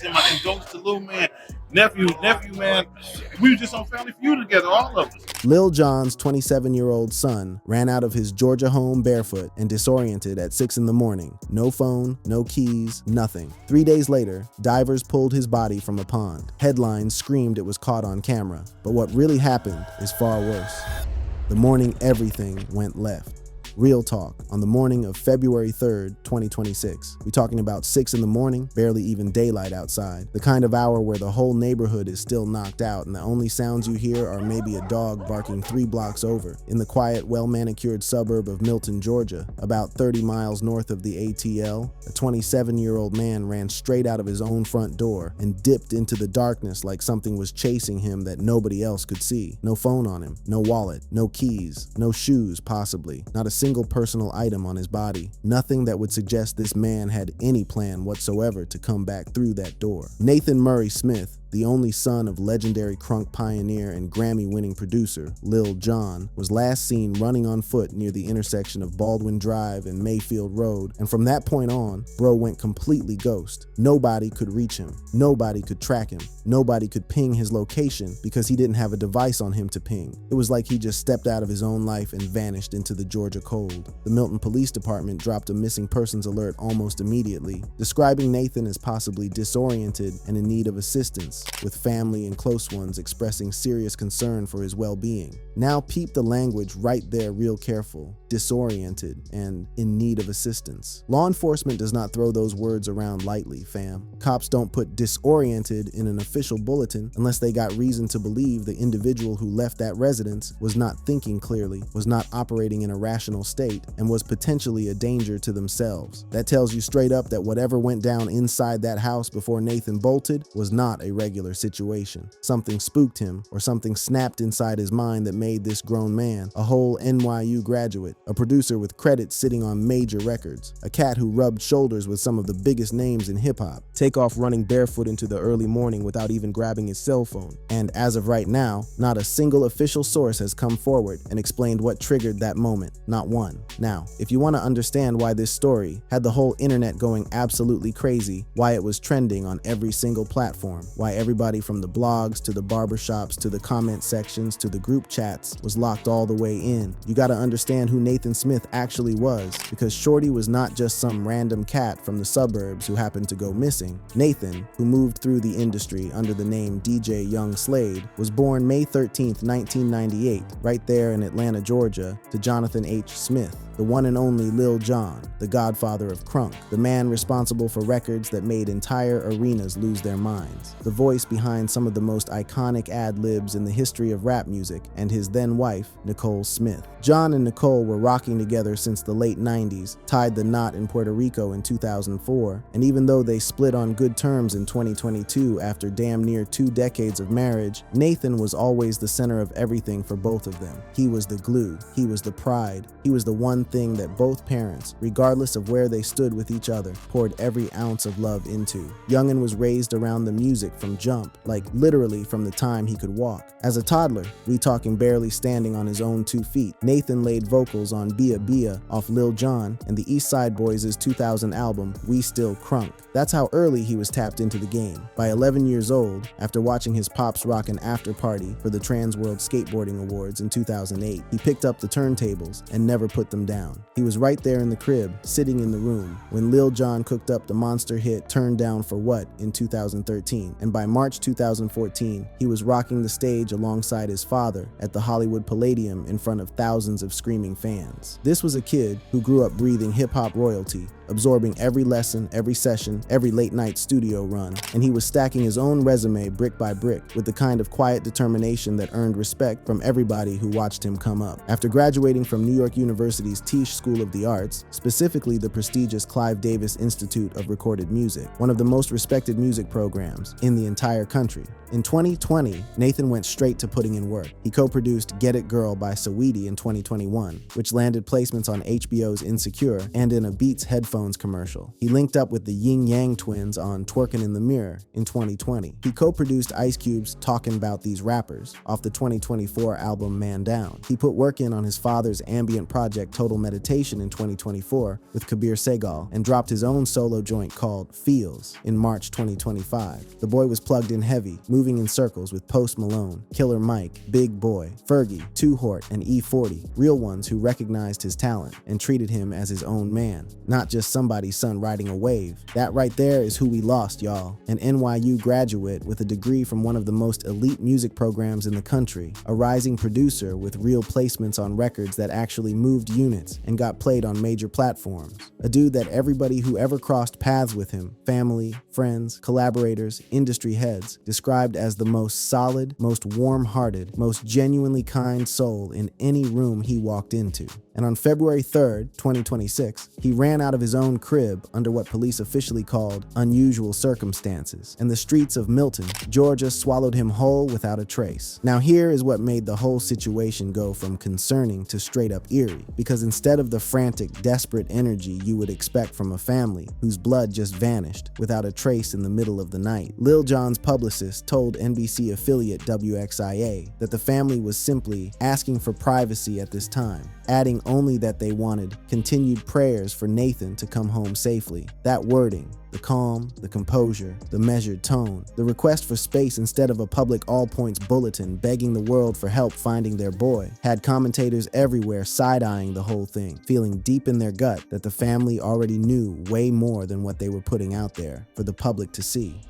send my condolences to little man, nephew, man. We were just on Family Feud together, all of us. Lil Jon's 27-year-old son ran out of his Georgia home barefoot and disoriented at 6 in the morning. No phone, no keys, nothing. 3 days later, divers pulled his body from a pond. Headlines screamed it was caught on camera. But what really happened is far worse. The morning everything went left. Real talk, on the morning of February 3rd, 2026. We're talking about 6 in the morning, barely even daylight outside. The kind of hour where the whole neighborhood is still knocked out and the only sounds you hear are maybe a dog barking 3 blocks over. In the quiet, well-manicured suburb of Milton, Georgia, about 30 miles north of the ATL, a 27-year-old man ran straight out of his own front door and dipped into the darkness like something was chasing him that nobody else could see. No phone on him, no wallet, no keys, no shoes possibly, not a single personal item on his body. Nothing that would suggest this man had any plan whatsoever to come back through that door. Nathan Murray Smith, the only son of legendary crunk pioneer and Grammy-winning producer Lil Jon, was last seen running on foot near the intersection of Baldwin Drive and Mayfield Road, and from that point on, bro went completely ghost. Nobody could reach him. Nobody could track him. Nobody could ping his location because he didn't have a device on him to ping. It was like he just stepped out of his own life and vanished into the Georgia cold. The Milton Police Department dropped a missing persons alert almost immediately, describing Nathan as possibly disoriented and in need of assistance, with family and close ones expressing serious concern for his well-being. Now peep the language right there real careful. Disoriented and in need of assistance. Law enforcement does not throw those words around lightly, fam. Cops don't put disoriented in an official bulletin unless they got reason to believe the individual who left that residence was not thinking clearly, was not operating in a rational state, and was potentially a danger to themselves. That tells you straight up that whatever went down inside that house before Nathan bolted was not a regular situation. Something spooked him, or something snapped inside his mind that made this grown man a whole NYU graduate, a producer with credits sitting on major records, a cat who rubbed shoulders with some of the biggest names in hip-hop, take off running barefoot into the early morning without even grabbing his cell phone. And as of right now, not a single official source has come forward and explained what triggered that moment. Not one. Now, if you want to understand why this story had the whole internet going absolutely crazy, why it was trending on every single platform, why everybody from the blogs to the barbershops to the comment sections to the group chats was locked all the way in, you gotta understand who Nathan Smith actually was, because Shorty was not just some random cat from the suburbs who happened to go missing. Nathan, who moved through the industry under the name DJ Young Slade, was born May 13th, 1998, right there in Atlanta, Georgia, to Jonathan H. Smith, the one and only Lil Jon, the godfather of crunk, the man responsible for records that made entire arenas lose their minds, the voice behind some of the most iconic ad-libs in the history of rap music, and his then wife, Nicole Smith. Jon and Nicole were rocking together since the late 90s, tied the knot in Puerto Rico in 2004, and even though they split on good terms in 2022 after damn near 2 decades of marriage, Nathan was always the center of everything for both of them. He was the glue, he was the pride, he was the one thing that both parents, regardless of where they stood with each other, poured every ounce of love into. Youngin was raised around the music from jump, like literally from the time he could walk. As a toddler, we talking barely standing on his own 2 feet, Nathan laid vocals on Bia Bia off Lil Jon and the East Side Boys' 2000 album, We Still Crunk. That's how early he was tapped into the game. By 11 years old, after watching his pops rock an after party for the Trans World Skateboarding Awards in 2008, he picked up the turntables and never put them down. He was right there in the crib, sitting in the room, when Lil Jon cooked up the monster hit Turn Down for What in 2013, and by March 2014, he was rocking the stage alongside his father at the Hollywood Palladium in front of thousands of screaming fans. This was a kid who grew up breathing hip-hop royalty, absorbing every lesson, every session, every late-night studio run, and he was stacking his own resume brick by brick with the kind of quiet determination that earned respect from everybody who watched him come up. After graduating from New York University's Tisch School of the Arts, specifically the prestigious Clive Davis Institute of Recorded Music, one of the most respected music programs in the entire country, in 2020, Nathan went straight to putting in work. He co-produced Get It Girl by Saweetie in 2021, which landed placements on HBO's Insecure and in a Beats headphone headphones commercial. He linked up with the Yin Yang Twins on Twerkin' in the Mirror in 2020. He co-produced Ice Cube's Talkin' About These Rappers off the 2024 album Man Down. He put work in on his father's ambient project Total Meditation in 2024 with Kabir Segal and dropped his own solo joint called Feels in March 2025. The boy was plugged in heavy, moving in circles with Post Malone, Killer Mike, Big Boy, Fergie, 2 Hort, and E40, real ones who recognized his talent and treated him as his own man, not just somebody's son riding a wave. That right there is who we lost, y'all. An NYU graduate with a degree from one of the most elite music programs in the country, a rising producer with real placements on records that actually moved units and got played on major platforms. A dude that everybody who ever crossed paths with him, family, friends, collaborators, industry heads, described as the most solid, most warm-hearted, most genuinely kind soul in any room he walked into. And on February 3rd, 2026, he ran out of his own crib under what police officially called unusual circumstances, and the streets of Milton, Georgia swallowed him whole without a trace. Now here is what made the whole situation go from concerning to straight up eerie, because instead of the frantic, desperate energy you would expect from a family whose blood just vanished without a trace in the middle of the night, Lil Jon's publicist told NBC affiliate WXIA that the family was simply asking for privacy at this time, adding only that they wanted continued prayers for Nathan to come home safely. That wording, the calm, the composure, the measured tone, the request for space instead of a public all-points bulletin begging the world for help finding their boy, had commentators everywhere side-eyeing the whole thing, feeling deep in their gut that the family already knew way more than what they were putting out there for the public to see.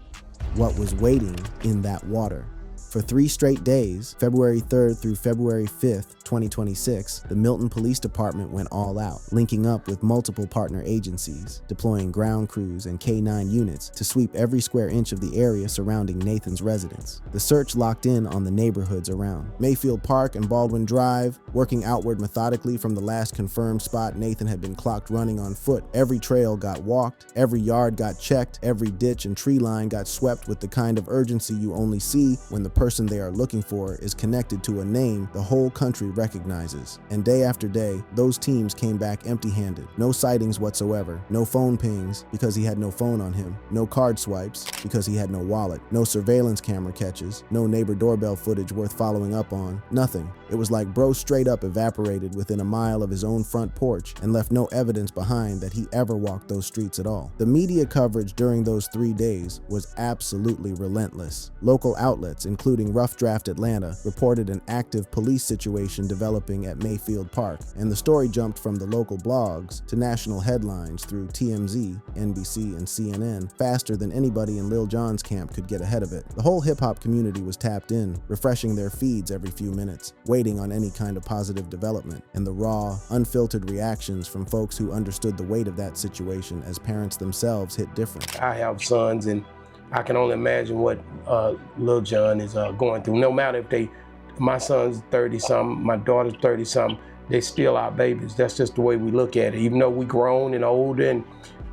What was waiting in that water? For 3 straight days, February 3rd through February 5th, 2026, the Milton Police Department went all out, linking up with multiple partner agencies, deploying ground crews and K-9 units to sweep every square inch of the area surrounding Nathan's residence. The search locked in on the neighborhoods around Mayfield Park and Baldwin Drive, working outward methodically from the last confirmed spot Nathan had been clocked running on foot. Every trail got walked, every yard got checked, every ditch and tree line got swept with the kind of urgency you only see when the person they are looking for is connected to a name the whole country recognizes. And day after day, those teams came back empty-handed. No sightings whatsoever, no phone pings because he had no phone on him, no card swipes because he had no wallet, no surveillance camera catches, no neighbor doorbell footage worth following up on, nothing. It was like bro straight up evaporated within a mile of his own front porch and left no evidence behind that he ever walked those streets at all. The media coverage during those 3 days was absolutely relentless. Local outlets, including Rough Draft Atlanta, reported an active police situation developing at Mayfield Park, and the story jumped from the local blogs to national headlines through TMZ, NBC, and CNN faster than anybody in Lil Jon's camp could get ahead of it. The whole hip-hop community was tapped in, refreshing their feeds every few minutes, waiting on any kind of positive development, and the raw, unfiltered reactions from folks who understood the weight of that situation as parents themselves hit different. I have sons, and I can only imagine what Lil Jon is going through. No matter if my son's 30-something, my daughter's 30-something, they still our babies. That's just the way we look at it. Even though we grown and older, and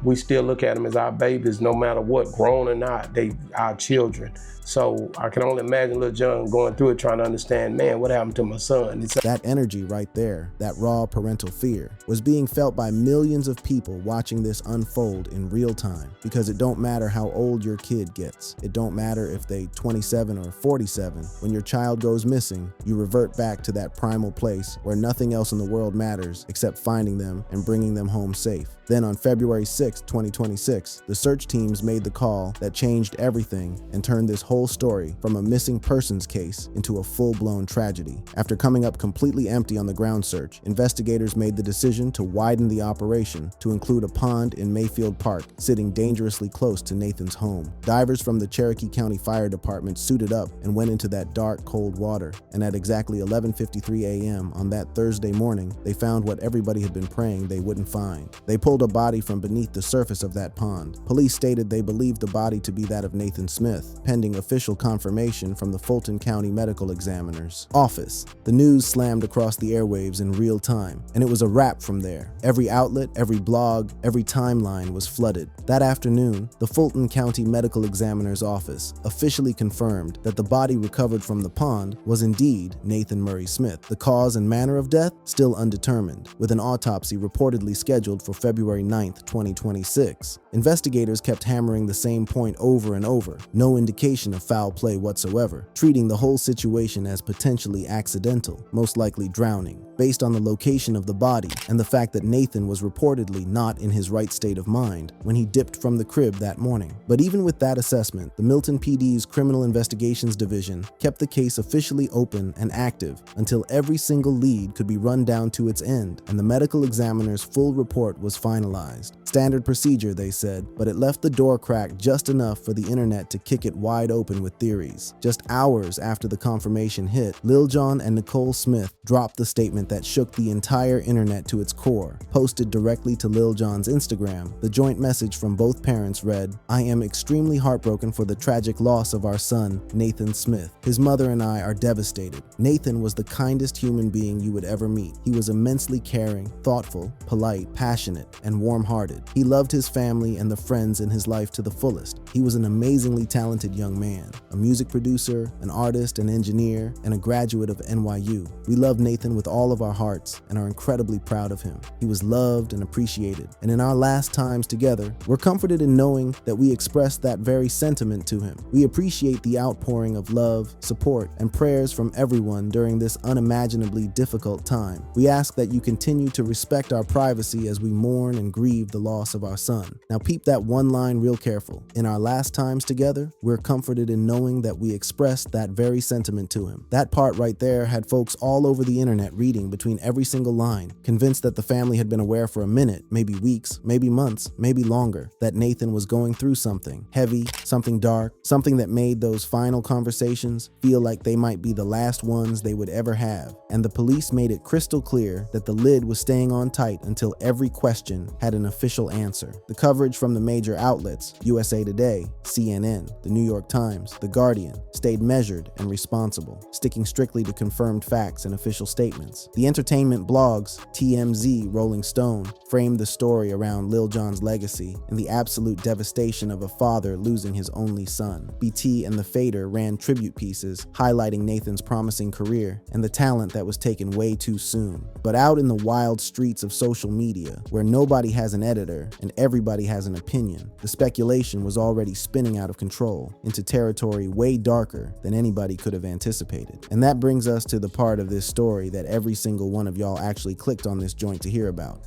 we still look at them as our babies, no matter what, grown or not, they our children. So I can only imagine Lil Jon going through it, trying to understand, man, what happened to my son? That energy right there, that raw parental fear, was being felt by millions of people watching this unfold in real time, because it don't matter how old your kid gets. It don't matter if they 27 or 47. When your child goes missing, you revert back to that primal place where nothing else in the world matters except finding them and bringing them home safe. Then on February 6, 2026, the search teams made the call that changed everything and turned this whole story from a missing persons case into a full-blown tragedy. After coming up completely empty on the ground search, investigators made the decision to widen the operation to include a pond in Mayfield Park, sitting dangerously close to Nathan's home. Divers from the Cherokee County Fire Department suited up and went into that dark, cold water, and at exactly 11:53 a.m. on that Thursday morning, they found what everybody had been praying they wouldn't find. They pulled a body from beneath the the surface of that pond. Police stated they believed the body to be that of Nathan Smith, pending official confirmation from the Fulton County Medical Examiner's office. The news slammed across the airwaves in real time, and it was a wrap from there. Every outlet, every blog, every timeline was flooded. That afternoon, the Fulton County Medical Examiner's office officially confirmed that the body recovered from the pond was indeed Nathan Murray Smith. The cause and manner of death still undetermined, with an autopsy reportedly scheduled for February 9, 2026. Investigators kept hammering the same point over and over: no indication of foul play whatsoever, treating the whole situation as potentially accidental, most likely drowning, based on the location of the body and the fact that Nathan was reportedly not in his right state of mind when he dipped from the crib that morning. But even with that assessment, the Milton PD's Criminal Investigations Division kept the case officially open and active until every single lead could be run down to its end and the medical examiner's full report was finalized. Standard procedure, they said, but it left the door cracked just enough for the internet to kick it wide open with theories. Just hours after the confirmation hit, Lil Jon and Nicole Smith dropped the statement that shook the entire internet to its core. Posted directly to Lil Jon's Instagram, the joint message from both parents read, "I am extremely heartbroken for the tragic loss of our son, Nathan Smith. His mother and I are devastated. Nathan was the kindest human being you would ever meet. He was immensely caring, thoughtful, polite, passionate, and warm-hearted. He loved his family and the friends in his life to the fullest. He was an amazingly talented young man, a music producer, an artist, an engineer, and a graduate of NYU. We love Nathan with all of our hearts and are incredibly proud of him. He was loved and appreciated. And in our last times together, we're comforted in knowing that we expressed that very sentiment to him. We appreciate the outpouring of love, support, and prayers from everyone during this unimaginably difficult time. We ask that you continue to respect our privacy as we mourn and grieve the loss of our son." Now peep that one line real careful. In our last times together, we're comforted in knowing that we expressed that very sentiment to him. That part right there had folks all over the internet reading between every single line, convinced that the family had been aware for a minute, maybe weeks, maybe months, maybe longer, that Nathan was going through something heavy, something dark, something that made those final conversations feel like they might be the last ones they would ever have. And the police made it crystal clear that the lid was staying on tight until every question had an official answer. The coverage from the major outlets, USA Today, CNN, The New York Times, The Guardian, stayed measured and responsible, sticking strictly to confirmed facts and official statements. The entertainment blogs, TMZ, Rolling Stone, framed the story around Lil Jon's legacy and the absolute devastation of a father losing his only son. BT and The Fader ran tribute pieces highlighting Nathan's promising career and the talent that was taken way too soon. But out in the wild streets of social media, where nobody has an editor and everybody has an opinion, the speculation was already spinning out of control into territory way darker than anybody could have anticipated. And that brings us to the part of this story that every single one of y'all actually clicked on this joint to hear about.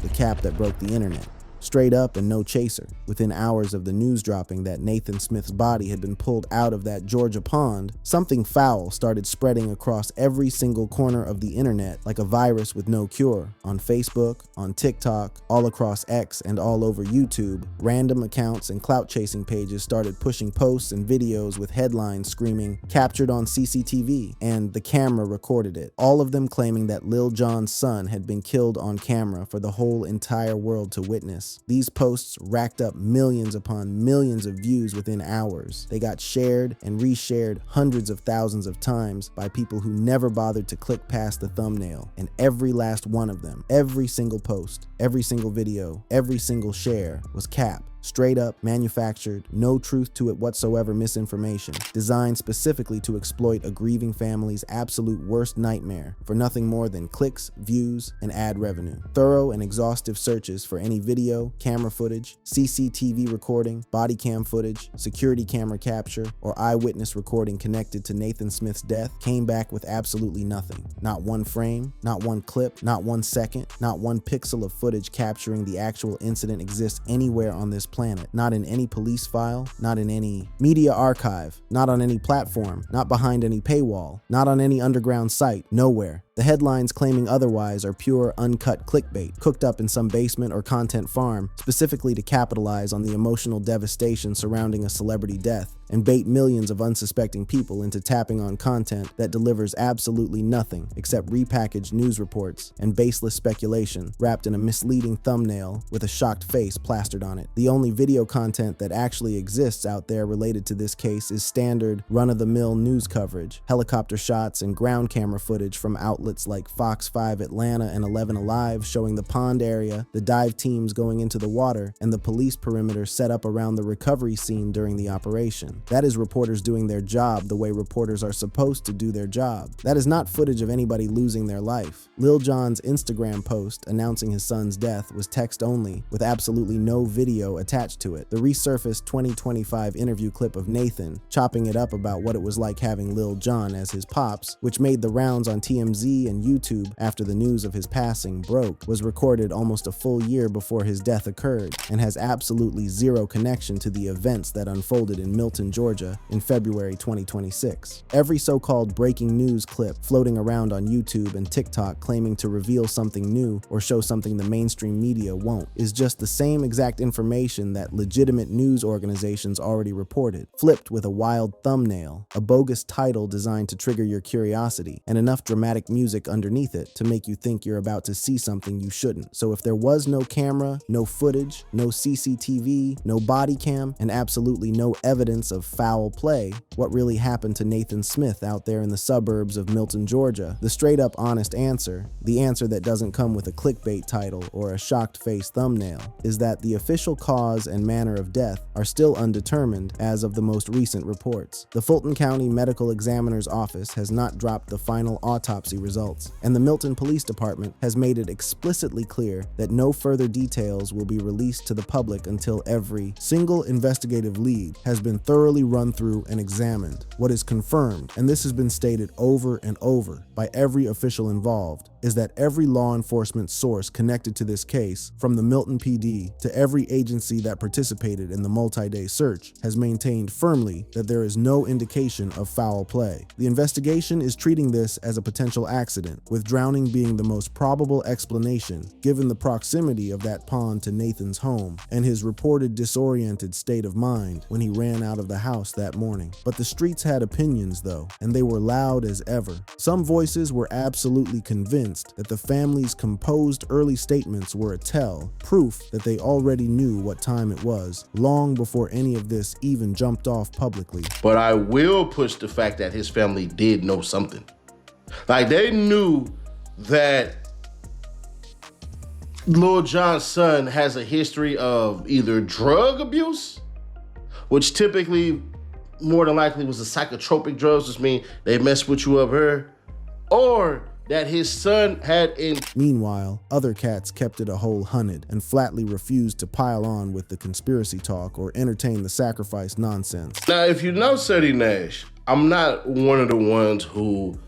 The cap that broke the internet. Straight up and no chaser. Within hours of the news dropping that Nathan Smith's body had been pulled out of that Georgia pond, something foul started spreading across every single corner of the internet like a virus with no cure. On Facebook, on TikTok, all across X, and all over YouTube, random accounts and clout-chasing pages started pushing posts and videos with headlines screaming, "Captured on CCTV," and "The camera recorded it." All of them claiming that Lil Jon's son had been killed on camera for the whole entire world to witness. These posts racked up millions upon millions of views within hours. They got shared and reshared hundreds of thousands of times by people who never bothered to click past the thumbnail. And every last one of them, every single post, every single video, every single share was cap. Straight up, manufactured, no truth to it whatsoever misinformation, designed specifically to exploit a grieving family's absolute worst nightmare for nothing more than clicks, views, and ad revenue. Thorough and exhaustive searches for any video, camera footage, CCTV recording, body cam footage, security camera capture, or eyewitness recording connected to Nathan Smith's death came back with absolutely nothing. Not one frame, not one clip, not 1 second, not one pixel of footage capturing the actual incident exists anywhere on this planet. Not in any police file, not in any media archive, not on any platform, not behind any paywall, not on any underground site, nowhere. The headlines claiming otherwise are pure, uncut clickbait, cooked up in some basement or content farm, specifically to capitalize on the emotional devastation surrounding a celebrity death, and bait millions of unsuspecting people into tapping on content that delivers absolutely nothing except repackaged news reports and baseless speculation wrapped in a misleading thumbnail with a shocked face plastered on it. The only video content that actually exists out there related to this case is standard, run-of-the-mill news coverage, helicopter shots and ground camera footage from outlets like Fox 5 Atlanta and 11 Alive showing the pond area, the dive teams going into the water, and the police perimeter set up around the recovery scene during the operation. That is reporters doing their job the way reporters are supposed to do their job. That is not footage of anybody losing their life. Lil Jon's Instagram post announcing his son's death was text only, with absolutely no video attached to it. The resurfaced 2025 interview clip of Nathan chopping it up about what it was like having Lil Jon as his pops, which made the rounds on TMZ and YouTube after the news of his passing broke, was recorded almost a full year before his death occurred, and has absolutely zero connection to the events that unfolded in Milton, Georgia in February 2026. Every so-called breaking news clip floating around on YouTube and TikTok claiming to reveal something new or show something the mainstream media won't is just the same exact information that legitimate news organizations already reported, flipped with a wild thumbnail, a bogus title designed to trigger your curiosity, and enough dramatic music underneath it to make you think you're about to see something you shouldn't. So if there was no camera, no footage, no CCTV, no body cam, and absolutely no evidence of foul play, what really happened to Nathan Smith out there in the suburbs of Milton, Georgia? The straight up honest answer, the answer that doesn't come with a clickbait title or a shocked face thumbnail, is that the official cause and manner of death are still undetermined as of the most recent reports. The Fulton County Medical Examiner's Office has not dropped the final autopsy results, and the Milton Police Department has made it explicitly clear that no further details will be released to the public until every single investigative lead has been thoroughly run through and examined. What is confirmed, and this has been stated over and over by every official involved, is that every law enforcement source connected to this case, from the Milton PD to every agency that participated in the multi-day search, has maintained firmly that there is no indication of foul play. The investigation is treating this as a potential accident, with drowning being the most probable explanation given the proximity of that pond to Nathan's home and his reported disoriented state of mind when he ran out of the house that morning. But the streets had opinions though, and they were loud as ever. Some voices were absolutely convinced that the family's composed early statements were a tell, proof that they already knew what time it was, long before any of this even jumped off publicly. But I will push the fact that his family did know something. Like, they knew that Lil Jon's son has a history of either drug abuse, which typically more than likely was the psychotropic drugs, which mean they mess with you up here, or that his son had in. Meanwhile, other cats kept it a whole 100 and flatly refused to pile on with the conspiracy talk or entertain the sacrifice nonsense. Now, if you know Seti Nash, I'm not one of the ones who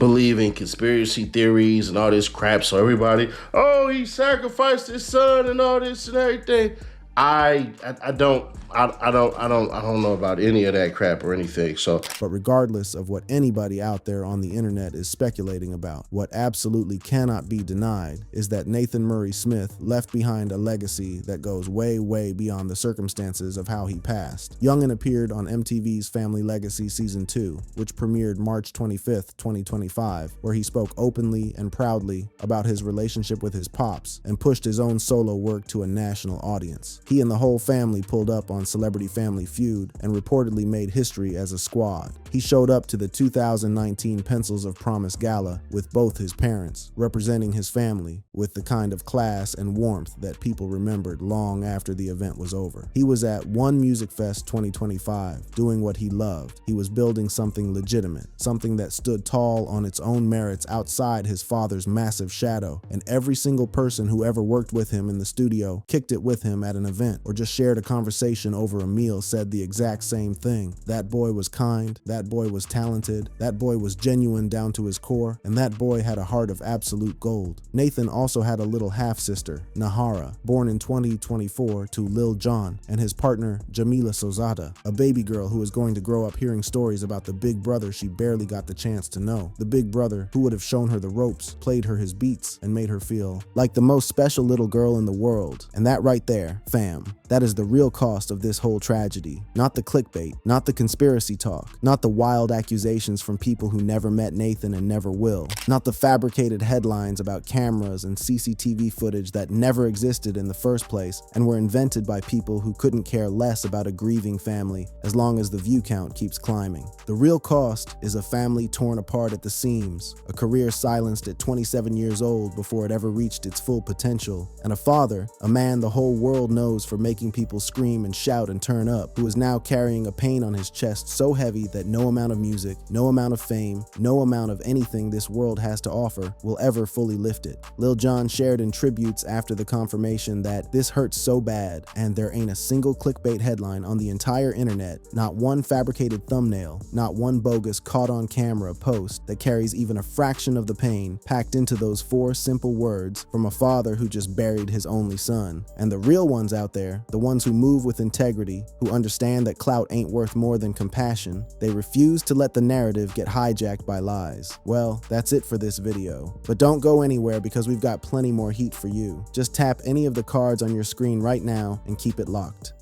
believe in conspiracy theories and all this crap. So everybody, oh, he sacrificed his son and all this and everything. I don't know about any of that crap or anything. So, but regardless of what anybody out there on the internet is speculating about, what absolutely cannot be denied is that Nathan Murray Smith left behind a legacy that goes way, way beyond the circumstances of how he passed. Youngin appeared on MTV's Family Legacy Season 2, which premiered March 25th, 2025, where he spoke openly and proudly about his relationship with his pops and pushed his own solo work to a national audience. He and the whole family pulled up on Celebrity Family Feud and reportedly made history as a squad. He showed up to the 2019 Pencils of Promise Gala with both his parents, representing his family with the kind of class and warmth that people remembered long after the event was over. He was at One Music Fest 2025, doing what he loved. He was building something legitimate, something that stood tall on its own merits outside his father's massive shadow, and every single person who ever worked with him in the studio kicked it with him at an event or just shared a conversation over a meal said the exact same thing. That boy was kind, that boy was talented, that boy was genuine down to his core, and that boy had a heart of absolute gold. Nathan also had a little half-sister, Nahara, born in 2024 to Lil Jon and his partner Jamila Sozada, a baby girl who is going to grow up hearing stories about the big brother she barely got the chance to know. The big brother who would have shown her the ropes, played her his beats, and made her feel like the most special little girl in the world. And that right there, fam, that is the real cost of this whole tragedy. Not the clickbait, not the conspiracy talk, not the wild accusations from people who never met Nathan and never will, not the fabricated headlines about cameras and CCTV footage that never existed in the first place and were invented by people who couldn't care less about a grieving family as long as the view count keeps climbing. The real cost is a family torn apart at the seams, a career silenced at 27 years old before it ever reached its full potential, and a father, a man the whole world knows for making people scream and shout and turn up, who is now carrying a pain on his chest so heavy that no amount of music, no amount of fame, no amount of anything this world has to offer will ever fully lift it. Lil Jon shared in tributes after the confirmation that this hurts so bad and there ain't a single clickbait headline on the entire internet, not one fabricated thumbnail, not one bogus caught on camera post that carries even a fraction of the pain packed into those 4 simple words from a father who just buried his only son. And the real ones out there, the ones who move with integrity, who understand that clout ain't worth more than compassion, they refuse to let the narrative get hijacked by lies. Well, that's it for this video. But don't go anywhere because we've got plenty more heat for you. Just tap any of the cards on your screen right now and keep it locked.